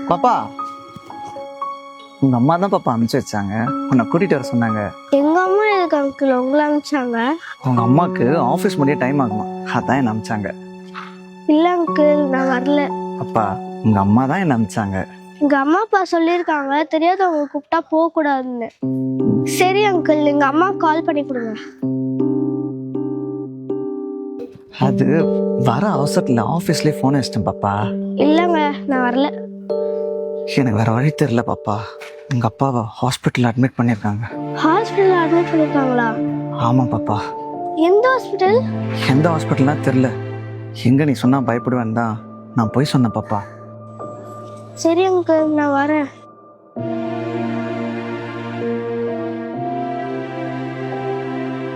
பாப்பா, உங்க அம்மா தான் பாப்பா அனுப்பிச்சு வச்சாங்க. உன்னை கூட்டிட்டு வர சொன்னாங்க. எங்க அம்மா எதுக்கு அங்கிள் உங்களை அனுப்பிச்சாங்க? உங்க அம்மாக்கு ஆபீஸ் முடிய டைம் ஆகுமா, அதான் என்ன அனுப்பிச்சாங்க. இல்ல அங்கிள், நான் வரல. அப்பா, உங்க அம்மா தான் என்ன அனுப்பிச்சாங்க. எங்க அம்மா அப்பா சொல்லியிருக்காங்க தெரியாதவங்க கூப்பிட்டா போக கூடாதுன்னு. சரி அங்கிள், எங்க அம்மா கால் பண்ணி கொடுங்க. அது வர அவசரத்துல ஆபீஸ்லயே போன் வச்சிட்டேன் பாப்பா. இல்லங்க, நான் வரல. எனக்கு வேற வழி தெரியல பாப்பா. உங்க அப்பாவை ஹாஸ்பிட்டல் அட்மிட் பண்ணிருக்காங்க. ஹாஸ்பிட்டல் அட்மிட் பண்ணிருக்காங்களா? ஆமா பாப்பா. எந்த ஹாஸ்பிட்டல்? எந்த ஹாஸ்பிட்டல்னா தெரியல. எங்க நீ சொன்னா பயப்படுவேன் தான் நான் போய் சொன்னேன் பாப்பா. சரி அங்கிள், நான் வரேன்.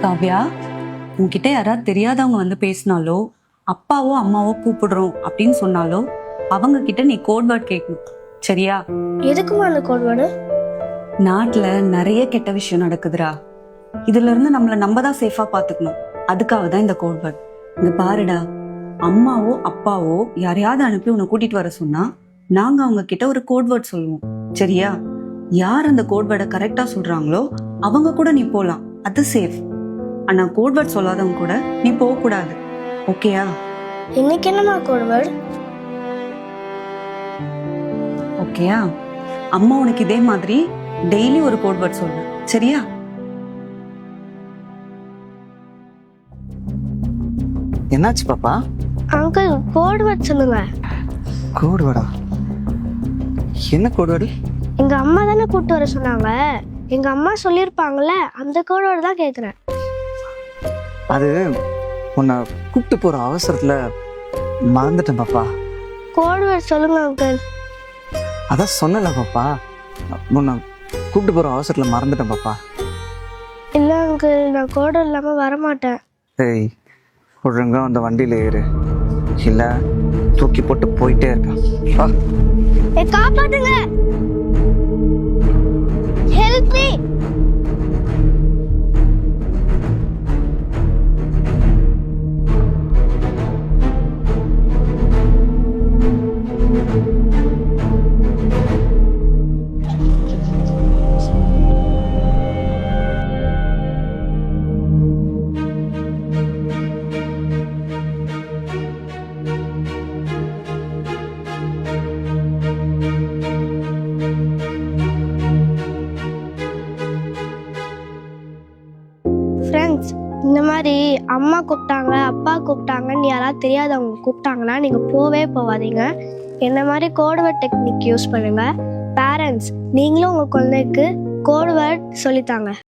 காவ்யா, உன்கிட்ட யாராவது தெரியாதவங்க வந்து பேசினாலோ அப்பாவோ அம்மாவோ கூப்பிடுறோம் அப்படின்னு சொன்னாலோ அவங்க கிட்ட நீ கோட் வேர்ட் கேட்கணும், சரியா? எதுக்குமா அந்த கோட் வேர்டு? நாட்டுல நிறைய கெட்ட விஷயம் நடக்குதுடா. இதுல இருந்து நம்ம தான் சேஃபா பாத்துக்கணும். அதுக்காக தான் இந்த கோட் வேர்ட். இங்க பாருடா, அம்மாவோ அப்பாவோ யாரையாவது அனுப்பி உன்னை கூட்டிட்டு வர சொன்னா நாங்க அவங்க கிட்ட ஒரு கோட் வேர்ட் சொல்லுவோம், சரியா? யார் அந்த கோட் வேர்டை கரெக்டா சொல்றாங்களோ அவங்க கூட நீ போலாம், அது சேஃப். ஆனா கோட் வேர்ட் சொல்லாதவங்க கூட நீ போக கூடாது, ஓகேயா? இன்னைக்கு என்னமா கோட் வேர்டு? ஓகேயா? அம்மா உனக்கு இதே மாதிரி டெய்லி ஒரு கோட் வேர்ட் சொல்லு, சரியா? என்னாச்சு பாப்பா? அங்கிள், கோட் வேர்ட் சொல்லுங்க. கோடு வேடா? என்ன கோடு வேடு? எங்க அம்மா தானே கூப்பிட்டு வர சொன்னாங்க. எங்க அம்மா சொல்லியிருப்பாங்கல்ல, அந்த கோட் வேர்டு தான் கேட்குறேன். அது உன்னை கூப்பிட்டு போற அவசரத்துல மறந்துட்டேன் பாப்பா. கோட் வேர்ட் சொல்லுங்க அங்கிள். அதான் சொன்னல பாப்பா, உன்னை கூப்பிட்டு போற அவசரத்துல மறந்துட்டேன் பாப்பா. இல்லை அங்கிள், நான் கோட் வேர்ட் இல்லாமல் வரமாட்டேன். ஏய், ஒழுங்கா அந்த வண்டியில ஏறு, இல்ல தூக்கி போட்டு போயிட்டே இருப்பேன். காப்பாத்துங்க, ஹெல்ப் மீ. ஃப்ரெண்ட்ஸ், இந்த மாதிரி அம்மா கூப்பிட்டாங்க அப்பா கூப்பிட்டாங்கன்னு யாராவது தெரியாதவங்க கூப்பிட்டாங்கன்னா நீங்கள் போவே போகாதீங்க. என்ன மாதிரி கோட் வேர்ட் டெக்னிக் யூஸ் பண்ணுங்கள். பேரண்ட்ஸ், நீங்களும் உங்கள் குழந்தைக்கு கோட் வேர்ட் சொல்லித்தாங்க.